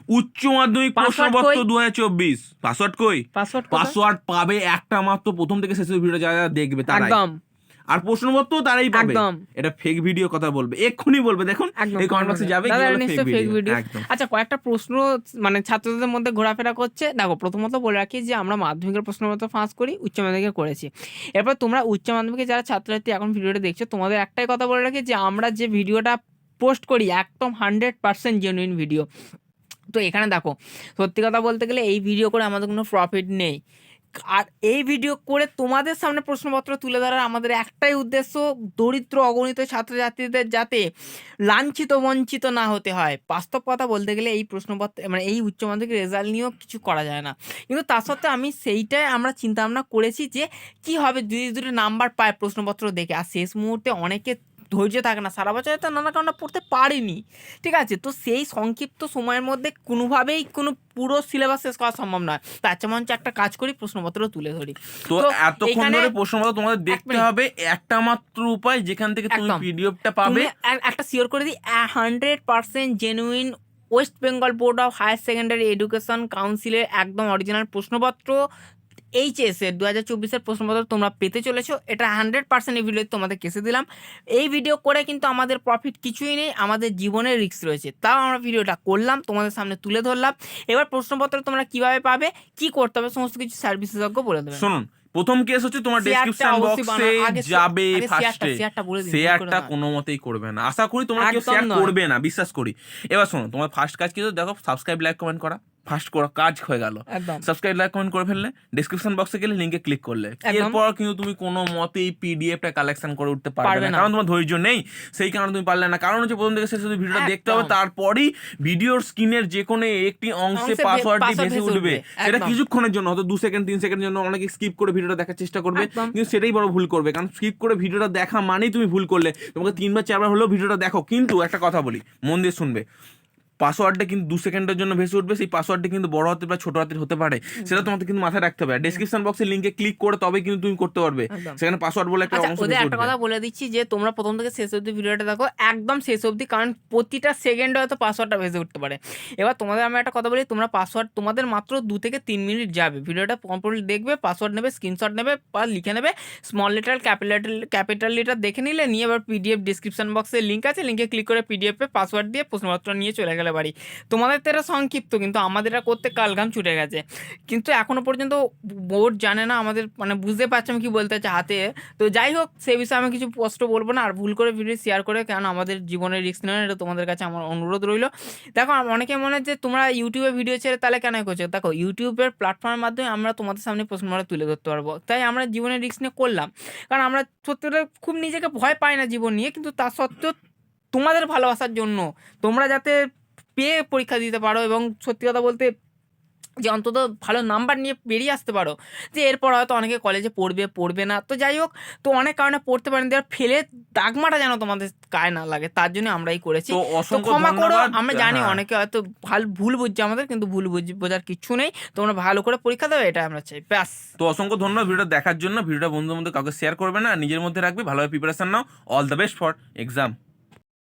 উচ্চ মাধ্যমিক প্রশ্নপত্র 2024 পাসওয়ার্ড কই? পাসওয়ার্ড পাবে একটা মাত্র, প্রথম থেকে শেষ ভিডিও যারা দেখবে তারাই, আর প্রশ্নপত্র তারাই পাবে। এটা ফেক ভিডিও কথা বলবে, এক্ষুনি বলবে, দেখুন এই কমেন্ট বক্সে যাবে কি বলে ফেক ভিডিও। আচ্ছা, কয়েকটা প্রশ্ন মানে ছাত্রদের মধ্যে ঘোরাফেরা করছে। দেখো, প্রথমত বলে রাখি যে আমরা মাধ্যমিকের প্রশ্নপত্র ফাঁস করি, উচ্চ মাধ্যমিকে করেছি। এরপর তোমরা উচ্চ মাধ্যমিকে যারা ছাত্রছাত্রী এখন ভিডিওটা দেখছো, তোমাদের একটাই কথা বলে রাখি যে আমরা যে ভিডিওটা পোস্ট করি একদম 100% জেনুইন ভিডিও। তো এখানে দেখো, সত্যি কথা বলতে গেলে এই ভিডিও করে আমাদের কোনো প্রফিট নেই, আর এই ভিডিও করে তোমাদের সামনে প্রশ্নপত্র তুলে ধরার আমাদের একটাই উদ্দেশ্য, দরিদ্র অগণিত ছাত্রছাত্রীদের যাতে লাঞ্ছিত বঞ্চিত না হতে হয়। বাস্তব কথা বলতে গেলে এই প্রশ্নপত্র মানে এই উচ্চ মাধ্যমিক রেজাল্ট নিয়েও কিছু করা যায় না, কিন্তু তার সত্ত্বেও সেইটাই আমরা চিন্তা ভাবনা করেছি যে কি হবে যদি দুটো নাম্বার পায় প্রশ্নপত্র দেখে। আর শেষ মুহূর্তে অনেকে ধৈর্য থাকে না, সারা বছর তো নানা কারণে পড়তে পারিনি, ঠিক আছে, তো সেই সংক্ষিপ্ত সময়ের মধ্যে কোনোভাবেই কোনো পুরো সিলেবাস শেষ করা সম্ভব নয়। তার চেয়ে মঞ্চে একটা কাজ করি, প্রশ্নপত্র তুলে ধরি। তো এতক্ষণ ধরে প্রশ্নপত্র তোমাদের দেখতে হবে, একটা মাত্র উপায় যেখান থেকে তুমি পিডিএফটা পাবে। একটা শিওর করে দিই, 100% genuine West Bengal board of higher secondary education কাউন্সিলের একদম অরিজিনাল প্রশ্নপত্র এইচএস এর 2024-এর প্রশ্নপত্র তোমরা পেতে চলেছো। এটা 100% এই ভিডিও তোমাদের কেসে দিলাম। এই ভিডিও করে কিন্তু আমাদের প্রফিট কিছুই নেই, আমাদের জীবনের রিস্ক রয়েছে, তাও আমরা ভিডিওটা করলাম, তোমাদের সামনে তুলে ধরলাম। এবার প্রশ্নপত্র তোমরা কিভাবে পাবে, কি করতে হবে, সমস্ত কিছু স্যার বিশেষজ্ঞ বলে দেবে। শুনুন, প্রথম কেস হচ্ছে তোমার ডেসক্রিপশন বক্সে যাবে ফার্স্টে, শেয়ারটা কোনো মতেই করবে না, আশা করি তোমরা কেউ শেয়ার করবে না, বিশ্বাস করি। এবার শোনো, তোমার ফার্স্ট কাজ কি, দেখো সাবস্ক্রাইব লাইক কমেন্ট করা, ফার্স্ট করা কাজ হয়ে গেল। সাবস্ক্রাইব লাইক কমেন্ট করে ফেললে, ডেসক্রিপশন বক্সে গেলে লিংকে ক্লিক করলে, এরপর কিন্তু তুমি কোনো মতেই পিডিএফটা কালেকশন করে উঠতে পারবে না, কারণ তোমার ধৈর্য নেই, সেই কারণে তুমি পারলে না। কারণ হচ্ছে প্রথম থেকে শেষ অবধি ভিডিওটা দেখতে হবে, তারপরেই ভিডিওর স্ক্রিনের যে কোনো একটি অংশে পাসওয়ার্ডটি ভেসে উঠবে। সেটা কিছুক্ষণের জন্য, হয়তো 2 সেকেন্ড 3 সেকেন্ডের জন্য অনেকে স্কিপ করে ভিডিওটা দেখার চেষ্টা করবে, কিন্তু সেটাই বড় ভুল করবে, কারণ স্কিপ করে ভিডিওটা দেখা মানেই তুমি ভুল করলে। তোমাকে 3 বা 4 বার হলেও ভিডিওটা দেখো, কিন্তু একটা কথা বলি, মন দিয়ে শুনবে, পাসওয়ার্ডটা কিন্তু 2 সেকেন্ডের জন্য ভেসে উঠবে, সেই পাসওয়ার্ডটা কিন্তু বড় হাতের বা ছোট হাতের হতে পারে, সেটা তোমাকে কিন্তু মাথায় রাখতে হবে। ডেসক্রিপশন বক্সের লিংকে ক্লিক করে তবে কিন্তু তুমি করতে পারবে, সেখানে পাসওয়ার্ড বলে একটা অংশ ভেসে উঠবে। একটা কথা বলে দিচ্ছি যে তোমরা প্রথম থেকে শেষ অবধি ভিডিওটা দেখো, একদম শেষ অবধি, কারণ প্রতিটা সেকেন্ডে হয়তো পাসওয়ার্ডটা ভেসে উঠতে পারে। এবার তোমাদের আমি একটা কথা বলি, তোমরা পাসওয়ার্ড তোমাদের মাত্র 2 থেকে 3 মিনিট যাবে, ভিডিওটা কমপ্লিট দেখবে, পাসওয়ার্ড নেবে, স্ক্রিনশট নেবে বা লিখে নেবে, স্মল লেটার ক্যাপিটাল লেটার দেখে নিলে, নিয়ে এবার পিডিএফ ডেসক্রিপশন বক্সে লিঙ্ক আছে, লিঙ্কে ক্লিক করে পিডিএফে পাসওয়ার্ড দিয়ে প্রশ্নপত্র নিয়ে চলে গেলে বাড়ি। তোমাদের তো এটা সংক্ষিপ্ত, কিন্তু আমাদের এটা করতে কালঘাম ছুটে গেছে, কিন্তু এখনো পর্যন্ত বোর্ড জানে না আমাদের, মানে বুঝতে পারছি আমি কি বলতে চাই হাতে। তো যাই হোক, সেই বিষয়ে আমি কিছু স্পষ্ট বলবো না, আর ভুল করে ভিডিও শেয়ার করে, কারণ আমাদের জীবনের রিস্ক নেই, এটা তোমাদের কাছে আমার অনুরোধ রইল। দেখো, অনেকে মনে হয় যে তোমরা ইউটিউবে ভিডিও ছেড়ে তাহলে কেন করছো, দেখো ইউটিউবের প্ল্যাটফর্মের মাধ্যমে আমরা তোমাদের সামনে প্রশ্নটা তুলে ধরতে পারবো, তাই আমরা জীবনের রিস্ক নিয়ে করলাম, কারণ আমরা সত্যি খুব নিজেকে ভয় পাই না জীবন নিয়ে, কিন্তু তা সত্ত্বেও তোমাদের ভালোবাসার জন্য তোমরা যাতে পেয়ে পরীক্ষা দিতে পারো, এবং সত্যি কথা বলতে যে অন্তত ভালো নাম্বার নিয়ে বেরিয়ে আসতে পারো, যে এরপর হয়তো অনেকে কলেজে পড়বে না, তো যাই হোক, তো অনেক কারণে পড়তে পারেন, দেওয়ার ফেলে দাগমাটা যেন তোমাদের গায়ে না লাগে, তার জন্য আমরাই করেছি। তো ক্ষমা করো, আমরা জানি অনেকে হয়তো ভুল বুঝছে আমাদের, কিন্তু ভুল বোঝার কিছু নেই, তোমরা ভালো করে পরীক্ষা দেবে, এটা আমরা চাই, ব্যাস। তো অসংখ্য ধন্যবাদ ভিডিওটা দেখার জন্য। ভিডিওটা বন্ধুদের মধ্যে কাউকে শেয়ার করবে না, নিজের মধ্যে রাখবে, ভালোভাবে preparation now. All the best for exam.